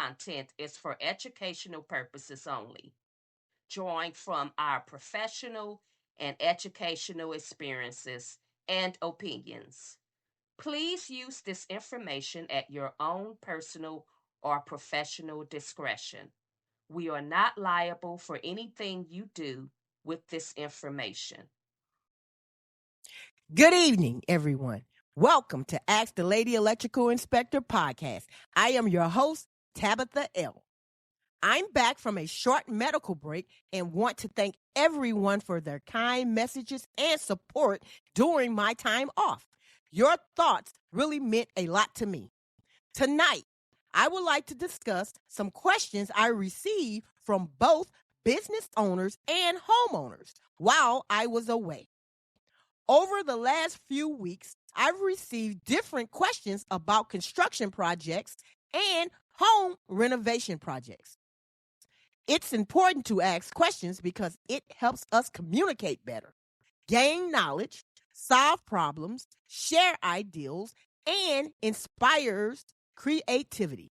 content is for educational purposes only, drawing from our professional and educational experiences and opinions. Please use this information at your own personal or professional discretion. We are not liable for anything you do with this information. Good evening, everyone. Welcome to Ask the Lady Electrical Inspector podcast. I am your host, Tabatha L. I'm back from a short medical break and want to thank everyone for their kind messages and support during my time off. Your thoughts really meant a lot to me. Tonight, I would like to discuss some questions I received from both business owners and homeowners while I was away. Over the last few weeks, I've received different questions about construction projects and home renovation projects. It's important to ask questions because it helps us communicate better, gain knowledge, solve problems, share ideals, and inspires creativity.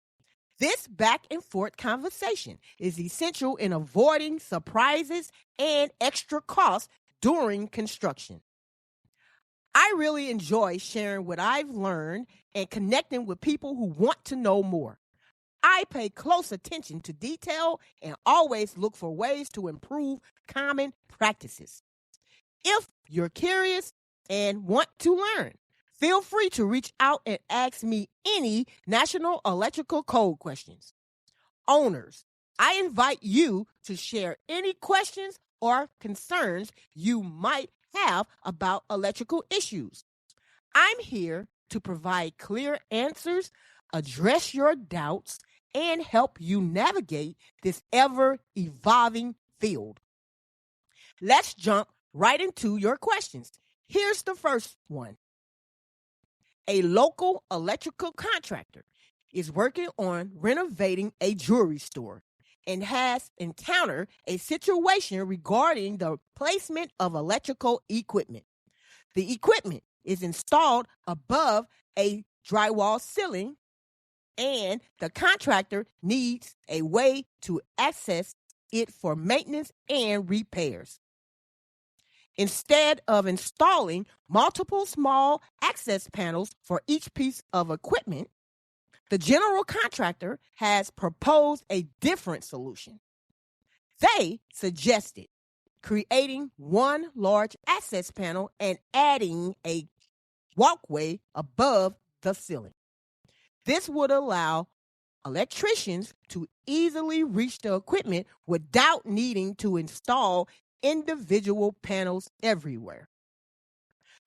This back and forth conversation is essential in avoiding surprises and extra costs during construction. I really enjoy sharing what I've learned and connecting with people who want to know more. I pay close attention to detail and always look for ways to improve common practices. If you're curious and want to learn, feel free to reach out and ask me any National Electrical Code questions. Owners, I invite you to share any questions or concerns you might have about electrical issues. I'm here to provide clear answers, address your doubts, and help you navigate this ever-evolving field. Let's jump right into your questions. Here's the first one. A local electrical contractor is working on renovating a jewelry store and has encountered a situation regarding the placement of electrical equipment. The equipment is installed above a drywall ceiling, and the contractor needs a way to access it for maintenance and repairs. Instead of installing multiple small access panels for each piece of equipment, the general contractor has proposed a different solution. They suggested creating one large access panel and adding a walkway above the ceiling. This would allow electricians to easily reach the equipment without needing to install individual panels everywhere.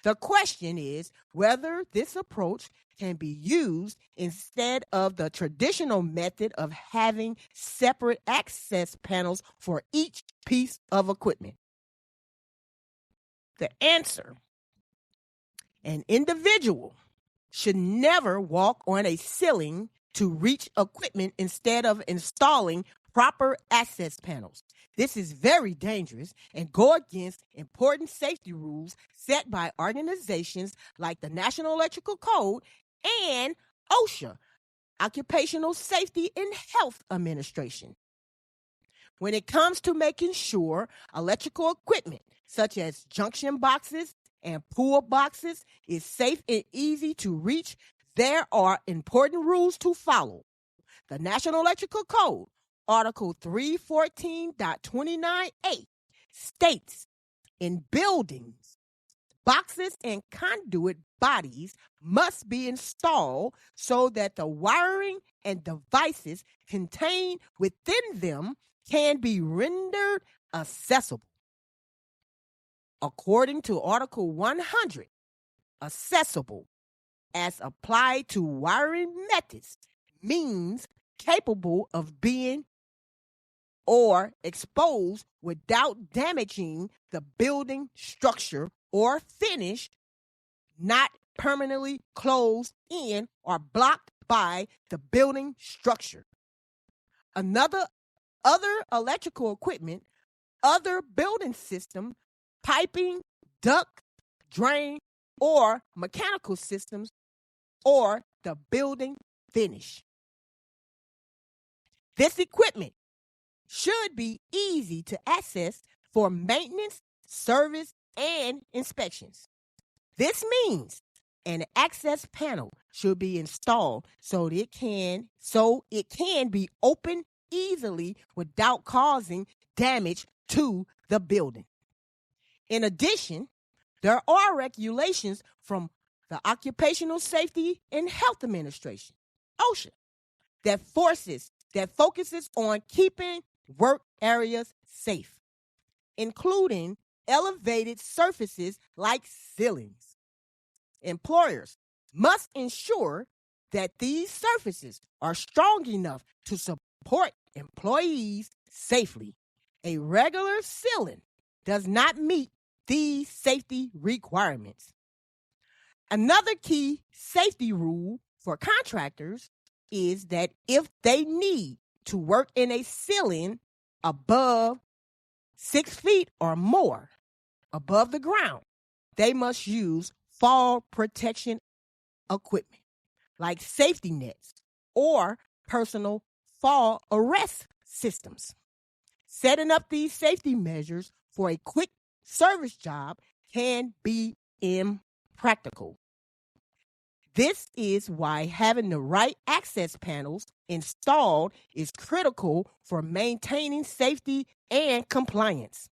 The question is whether this approach can be used instead of the traditional method of having separate access panels for each piece of equipment. The answer: an individual should never walk on a ceiling to reach equipment instead of installing proper access panels. This is very dangerous and go against important safety rules set by organizations like the National Electrical Code and OSHA, Occupational Safety and Health Administration. When it comes to making sure electrical equipment, such as junction boxes and pull boxes, is safe and easy to reach, there are important rules to follow. The National Electrical Code, Article 314.29a, states in buildings, boxes and conduit bodies must be installed so that the wiring and devices contained within them can be rendered accessible. According to Article 100, accessible as applied to wiring methods means capable of being or exposed without damaging the building structure or finish, not permanently closed in or blocked by the building structure. Other electrical equipment, other building system, piping, duct, drain, or mechanical systems, or the building finish. This equipment should be easy to access for maintenance, service, and inspections. This means an access panel should be installed so it can be opened easily without causing damage to the building. In addition, there are regulations from the Occupational Safety and Health Administration, OSHA, that focuses on keeping work areas safe, including elevated surfaces like ceilings. Employers must ensure that these surfaces are strong enough to support employees safely. A regular ceiling does not meet these safety requirements. Another key safety rule for contractors is that if they need to work in a ceiling above 6 feet or more above the ground, they must use fall protection equipment like safety nets or personal fall arrest systems. Setting up these safety measures for a quick service job can be impractical. This is why having the right access panels installed is critical for maintaining safety and compliance.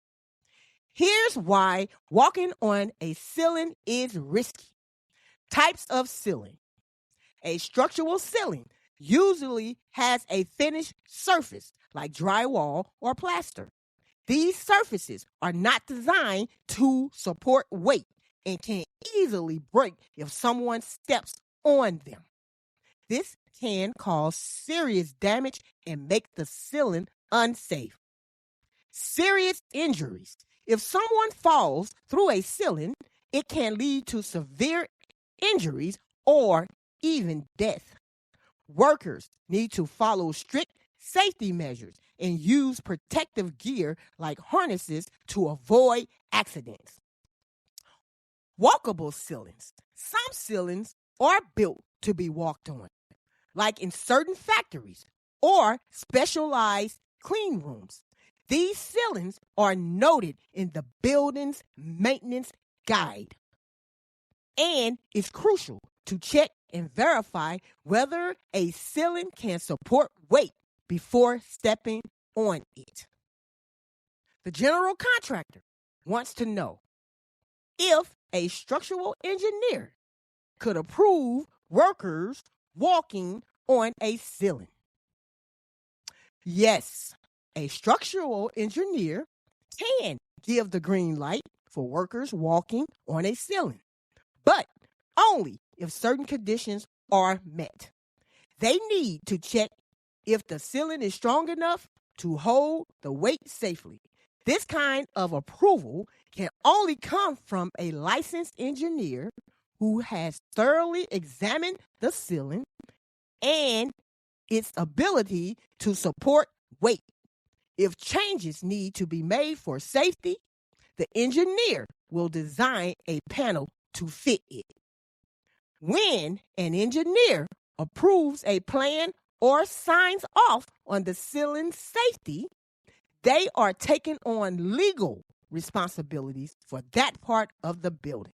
Here's why walking on a ceiling is risky. Types of ceiling. A structural ceiling usually has a finished surface like drywall or plaster. These surfaces are not designed to support weight and can easily break if someone steps on them. This can cause serious damage and make the ceiling unsafe. Serious injuries. If someone falls through a ceiling, it can lead to severe injuries or even death. Workers need to follow strict safety measures and use protective gear like harnesses to avoid accidents. Walkable ceilings. Some ceilings are built to be walked on, like in certain factories or specialized clean rooms. These ceilings are noted in the building's maintenance guide, and it's crucial to check and verify whether a ceiling can support weight before stepping on it. The general contractor wants to know if a structural engineer could approve workers walking on a ceiling. Yes, a structural engineer can give the green light for workers walking on a ceiling, but only if certain conditions are met. They need to check if the ceiling is strong enough to hold the weight safely. This kind of approval can only come from a licensed engineer who has thoroughly examined the ceiling and its ability to support weight. If changes need to be made for safety, the engineer will design a panel to fit it. When an engineer approves a plan or signs off on the ceiling's safety, they are taking on legal responsibilities for that part of the building.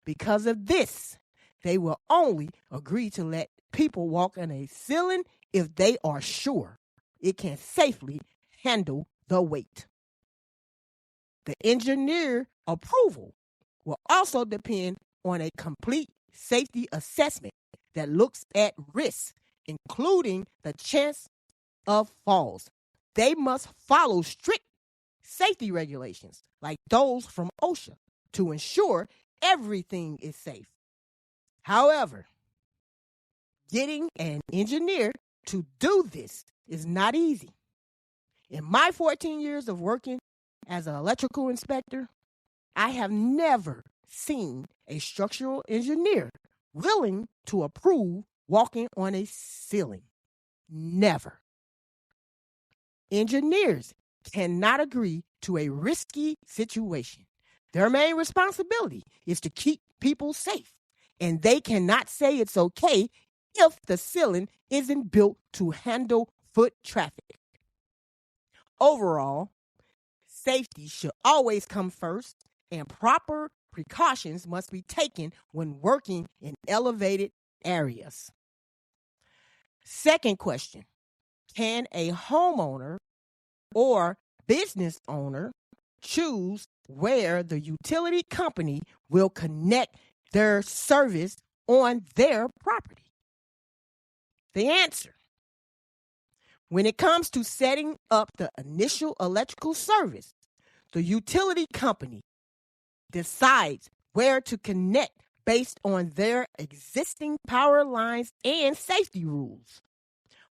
Because of this, they will only agree to let people walk on a ceiling if they are sure it can safely handle the weight. The engineer approval will also depend on a complete safety assessment that looks at risks, including the chance of falls. They must follow strict safety regulations like those from OSHA to ensure everything is safe. However, getting an engineer to do this is not easy. In my 14 years of working as an electrical inspector, I have never seen a structural engineer willing to approve walking on a ceiling. Never. Engineers cannot agree to a risky situation. Their main responsibility is to keep people safe, and they cannot say it's okay if the ceiling isn't built to handle foot traffic. Overall, safety should always come first, and proper precautions must be taken when working in elevated areas. Second question, can a homeowner or business owner choose where the utility company will connect their service on their property? The answer: when it comes to setting up the initial electrical service, the utility company decides where to connect based on their existing power lines and safety rules.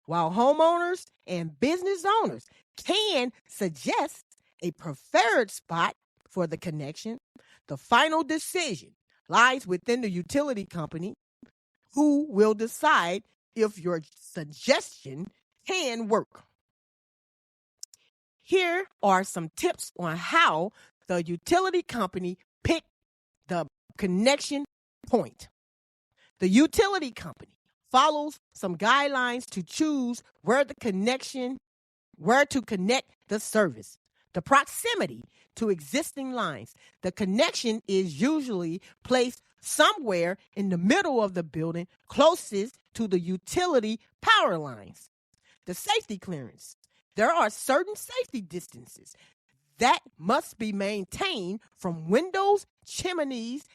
While homeowners and business owners can suggest a preferred spot for the connection, the final decision lies within the utility company, who will decide if your suggestion can work. Here are some tips on how the utility company picked the connection point. The utility company follows some guidelines to choose where to connect the service. The proximity to existing lines. The connection is usually placed somewhere in the middle of the building closest to the utility power lines. The safety clearance. There are certain safety distances that must be maintained from windows, chimneys,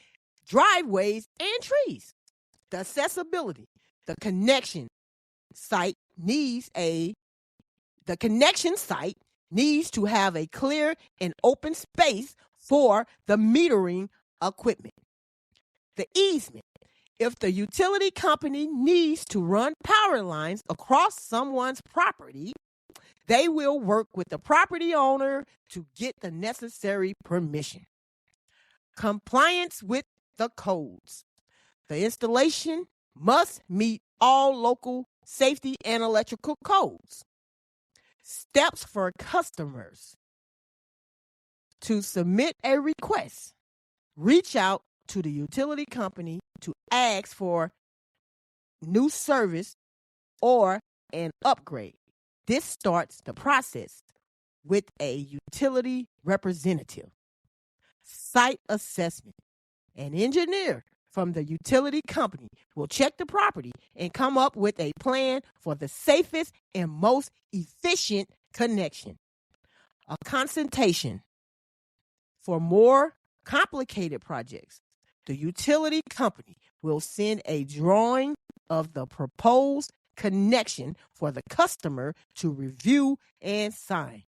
driveways, and trees. The accessibility. The connection site needs to have a clear and open space for the metering equipment. The easement. If the utility company needs to run power lines across someone's property, they will work with the property owner to get the necessary permission. Compliance with the codes. The installation must meet all local safety and electrical codes. Steps for customers. To submit a request, reach out to the utility company to ask for new service or an upgrade. This starts the process with a utility representative. Site assessment. An engineer from the utility company will check the property and come up with a plan for the safest and most efficient connection. A consultation. For more complicated projects, the utility company will send a drawing of the proposed connection for the customer to review and sign.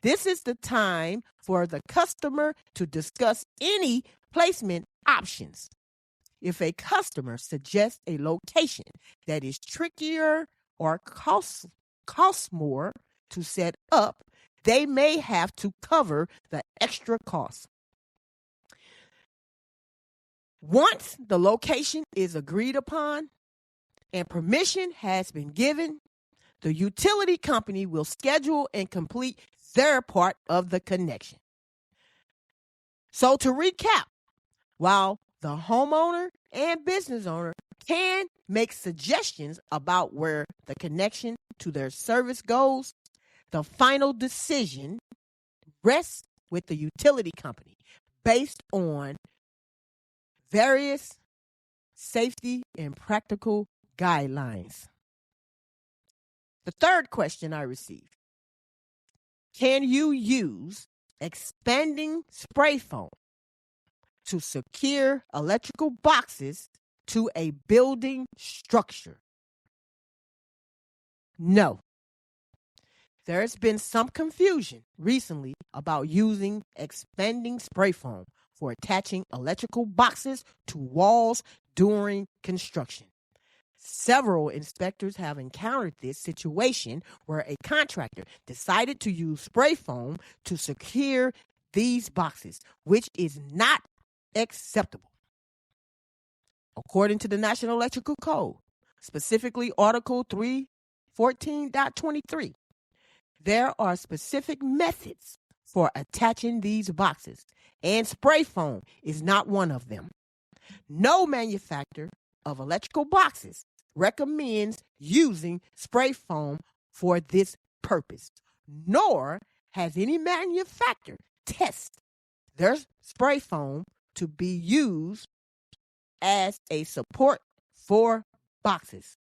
This is the time for the customer to discuss any placement options. If a customer suggests a location that is trickier or costs more to set up, they may have to cover the extra cost. Once the location is agreed upon and permission has been given, the utility company will schedule and complete their part of the connection. So to recap, while the homeowner and business owner can make suggestions about where the connection to their service goes, the final decision rests with the utility company based on various safety and practical guidelines. The third question I received: can you use expanding spray foam to secure electrical boxes to a building structure? No. There's been some confusion recently about using expanding spray foam for attaching electrical boxes to walls during construction. Several inspectors have encountered this situation where a contractor decided to use spray foam to secure these boxes, which is not acceptable. According to the National Electrical Code, specifically Article 314.23, there are specific methods for attaching these boxes, and spray foam is not one of them. No manufacturer of electrical boxes recommends using spray foam for this purpose, nor has any manufacturer tested their spray foam to be used as a support for boxes.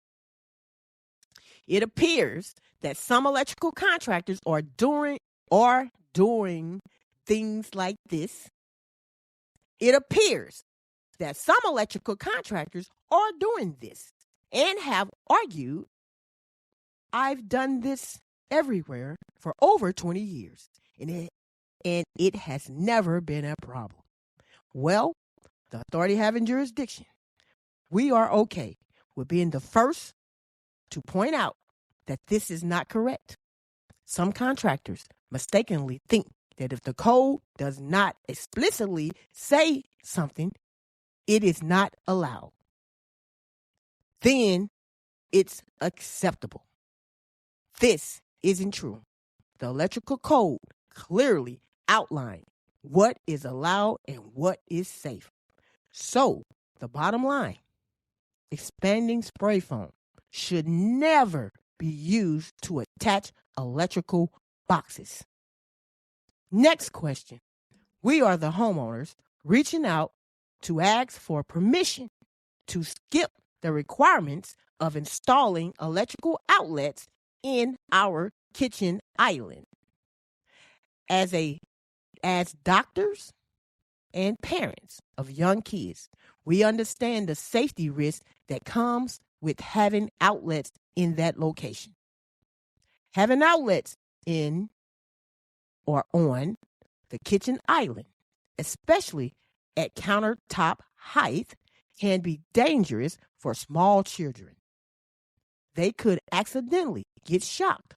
It appears that some electrical contractors are doing things like this. It appears that some electrical contractors are doing this and have argued, I've done this everywhere for over 20 years, and it has never been a problem. Well, the authority having jurisdiction, we are okay with being the first to point out that this is not correct. Some contractors mistakenly think that if the code does not explicitly say something, it is not allowed, then it's acceptable. This isn't true. The electrical code clearly outlines what is allowed and what is safe. So, the bottom line, expanding spray foam should never be used to attach electrical boxes. Next question. We are the homeowners reaching out to ask for permission to skip the requirements of installing electrical outlets in our kitchen island. As doctors and parents of young kids, we understand the safety risk that comes with having outlets in that location. Having outlets in or on the kitchen island, especially at countertop height, can be dangerous for small children. They could accidentally get shocked,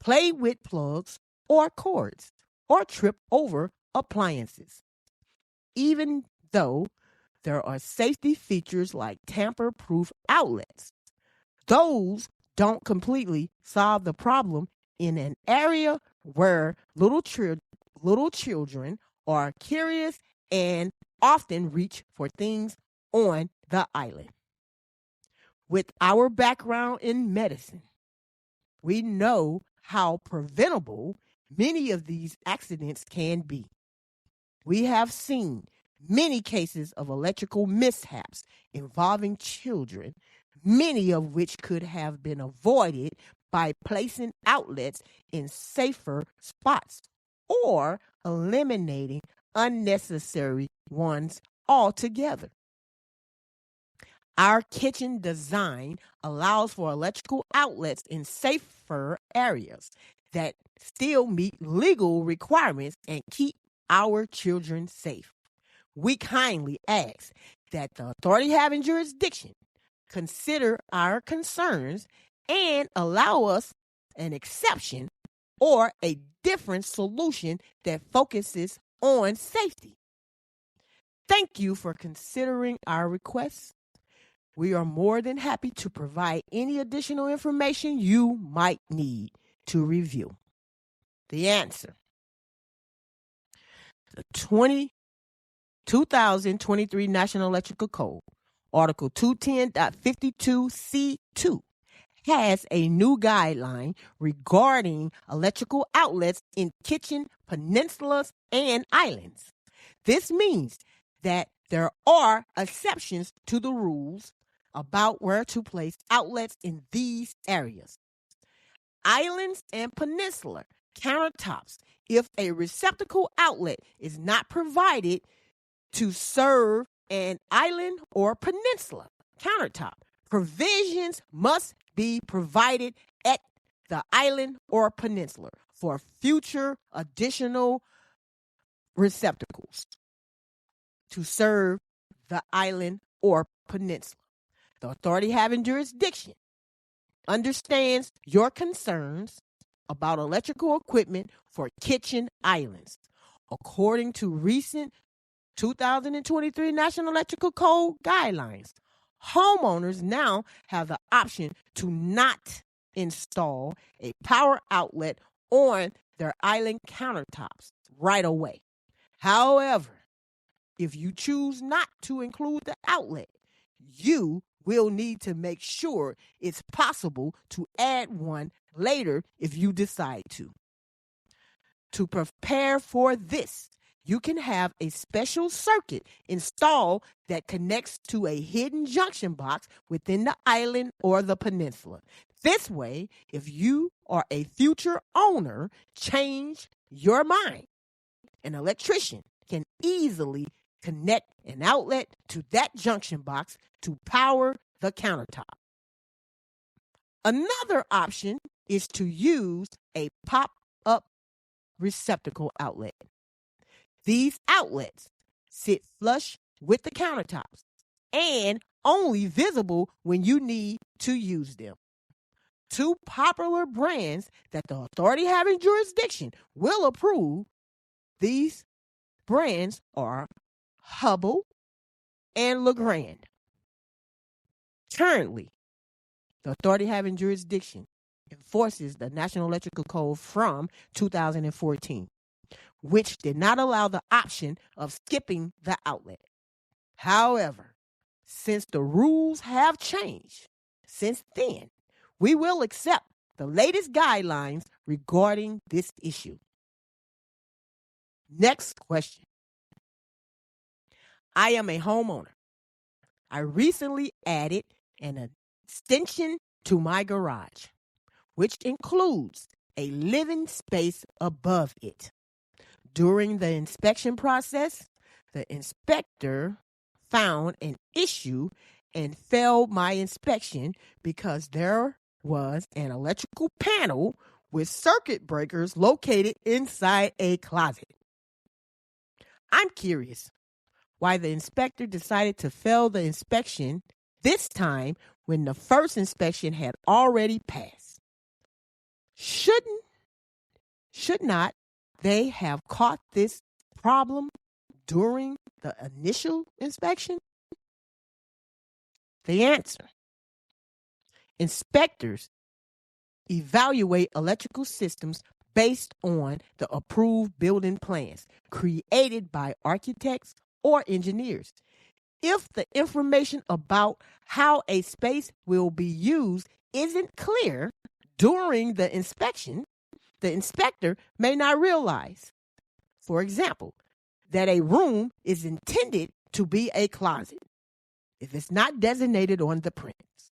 play with plugs or cords, or trip over appliances. Even though there are safety features like tamper-proof outlets, those don't completely solve the problem in an area where little children are curious and often reach for things on the island. With our background in medicine, we know how preventable many of these accidents can be. We have seen many cases of electrical mishaps involving children, many of which could have been avoided by placing outlets in safer spots or eliminating unnecessary ones altogether. Our kitchen design allows for electrical outlets in safer areas that still meet legal requirements and keep our children safe. We kindly ask that the authority having jurisdiction consider our concerns and allow us an exception or a different solution that focuses on safety. Thank you for considering our requests. We are more than happy to provide any additional information you might need to review. The answer. The 2023 National Electrical Code, Article 210.52C2, has a new guideline regarding electrical outlets in kitchen peninsulas and islands. This means that there are exceptions to the rules about where to place outlets in these areas. Islands and peninsular countertops, if a receptacle outlet is not provided to serve an island or peninsula countertop, provisions must be provided at the island or peninsula for future additional receptacles to serve the island or peninsula. The authority having jurisdiction understands your concerns about electrical equipment for kitchen islands. According to recent 2023 National Electrical Code guidelines, homeowners now have the option to not install a power outlet on their island countertops right away. However, if you choose not to include the outlet, you will need to make sure it's possible to add one later if you decide to. To prepare for this, you can have a special circuit installed that connects to a hidden junction box within the island or the peninsula. This way, if you or a future owner change your mind, an electrician can easily connect an outlet to that junction box to power the countertop. Another option is to use a pop-up receptacle outlet. These outlets sit flush with the countertops and only visible when you need to use them. Two popular brands that the authority having jurisdiction will approve, these brands are Hubble and LeGrand. Currently, the authority having jurisdiction enforces the National Electrical Code from 2014, which did not allow the option of skipping the outlet. However, since the rules have changed since then, we will accept the latest guidelines regarding this issue. Next question. I am a homeowner. I recently added an extension to my garage, which includes a living space above it. During the inspection process, the inspector found an issue and failed my inspection because there was an electrical panel with circuit breakers located inside a closet. I'm curious why the inspector decided to fail the inspection this time when the first inspection had already passed. Should not they have caught this problem during the initial inspection? The answer: inspectors evaluate electrical systems based on the approved building plans created by architects or engineers. If the information about how a space will be used isn't clear during the inspection, the inspector may not realize, for example, that a room is intended to be a closet if it's not designated on the prints.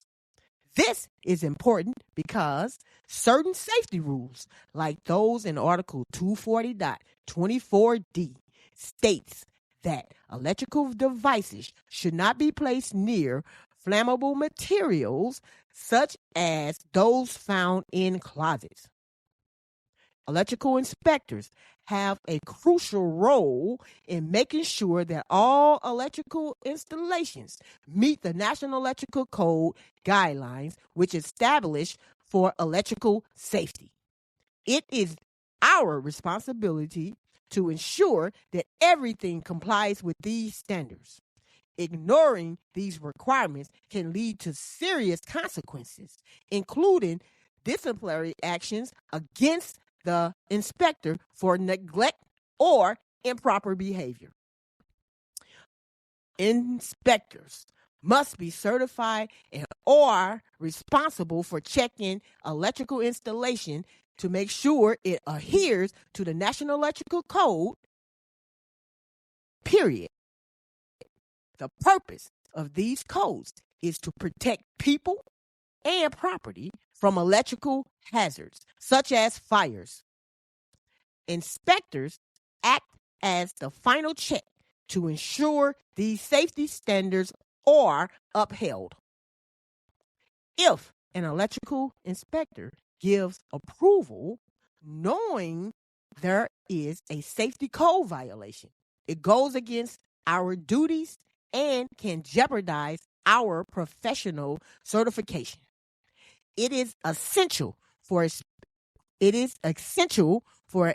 This is important because certain safety rules, like those in Article 240.24d, states that electrical devices should not be placed near flammable materials such as those found in closets. Electrical inspectors have a crucial role in making sure that all electrical installations meet the National Electrical Code guidelines, which establish for electrical safety. It is our responsibility to ensure that everything complies with these standards. Ignoring these requirements can lead to serious consequences, including disciplinary actions against the inspector for neglect or improper behavior. Inspectors must be certified and are responsible for checking electrical installation to make sure it adheres to the National Electrical Code, period. The purpose of these codes is to protect people and property from electrical hazards, such as fires. Inspectors act as the final check to ensure these safety standards are upheld. If an electrical inspector gives approval knowing there is a safety code violation, it goes against our duties and can jeopardize our professional certification. It is essential for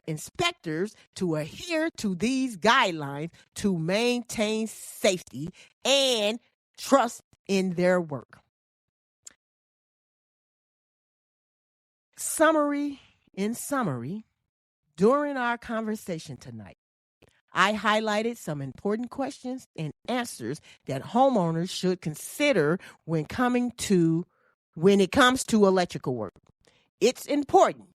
inspectors to adhere to these guidelines to maintain safety and trust in their work. In summary, during our conversation tonight, I highlighted some important questions and answers that homeowners should consider when it comes to electrical work. It's important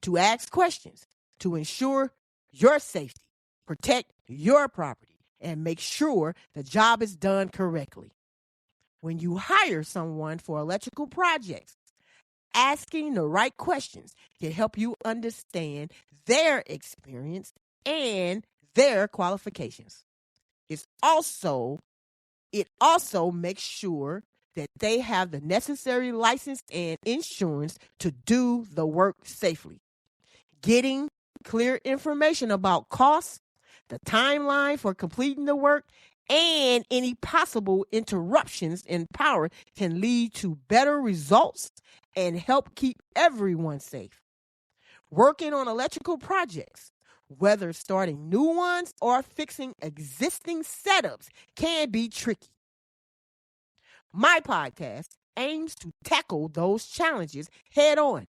to ask questions to ensure your safety, protect your property, and make sure the job is done correctly. When you hire someone for electrical projects, asking the right questions can help you understand their experience and their qualifications. It also makes sure that they have the necessary license and insurance to do the work safely. Getting clear information about costs, the timeline for completing the work, and any possible interruptions in power can lead to better results and help keep everyone safe. Working on electrical projects, whether starting new ones or fixing existing setups, can be tricky. My podcast aims to tackle those challenges head on.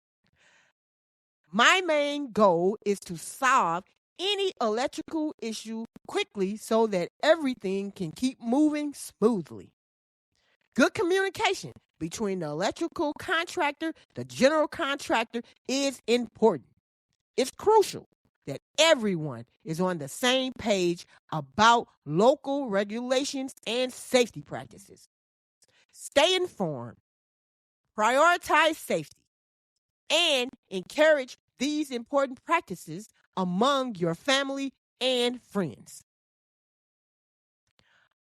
My main goal is to solve any electrical issue quickly so that everything can keep moving smoothly. Good communication between the electrical contractor, the general contractor is important. It's crucial that everyone is on the same page about local regulations and safety practices. Stay informed, prioritize safety, and encourage these important practices among your family and friends.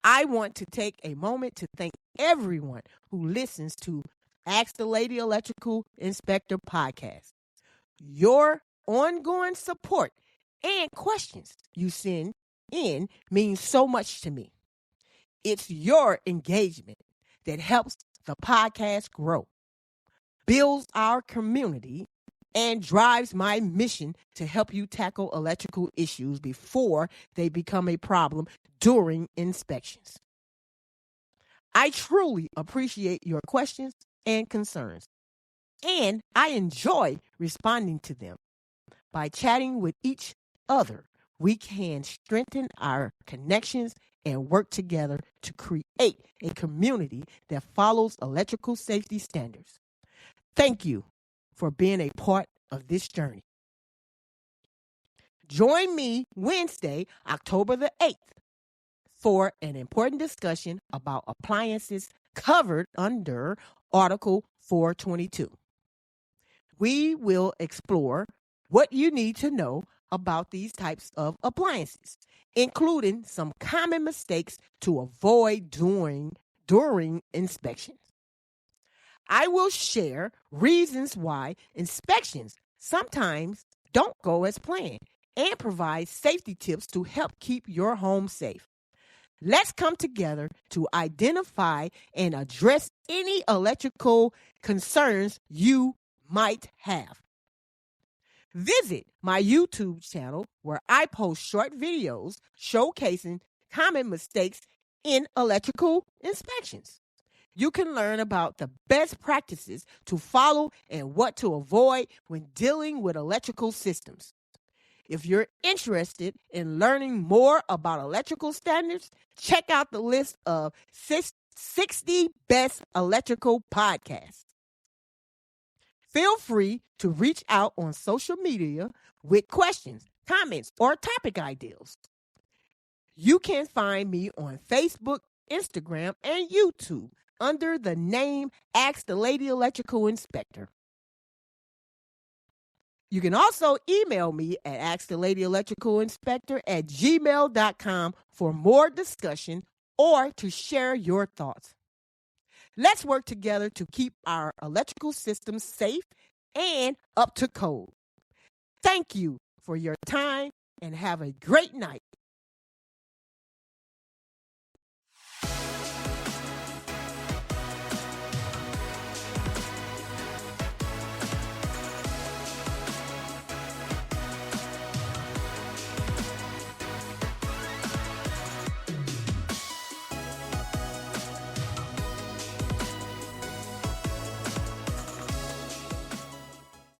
I want to take a moment to thank everyone who listens to Ask the Lady Electrical Inspector podcast. Your ongoing support and questions you send in means so much to me. It's your engagement that helps the podcast grow, builds our community, and drives my mission to help you tackle electrical issues before they become a problem during inspections. I truly appreciate your questions and concerns, and I enjoy responding to them. By chatting with each other, we can strengthen our connections and work together to create a community that follows electrical safety standards. Thank you for being a part of this journey. Join me Wednesday, October the 8th, for an important discussion about appliances covered under Article 422. We will explore what you need to know about these types of appliances, including some common mistakes to avoid during inspections. I will share reasons why inspections sometimes don't go as planned and provide safety tips to help keep your home safe. Let's come together to identify and address any electrical concerns you might have. Visit my YouTube channel where I post short videos showcasing common mistakes in electrical inspections. You can learn about the best practices to follow and what to avoid when dealing with electrical systems. If you're interested in learning more about electrical standards, check out the list of 60 best electrical podcasts. Feel free to reach out on social media with questions, comments, or topic ideas. You can find me on Facebook, Instagram, and YouTube under the name Ask the Lady Electrical Inspector. You can also email me at asktheladyelectricalinspector@gmail.com for more discussion or to share your thoughts. Let's work together to keep our electrical systems safe and up to code. Thank you for your time and have a great night.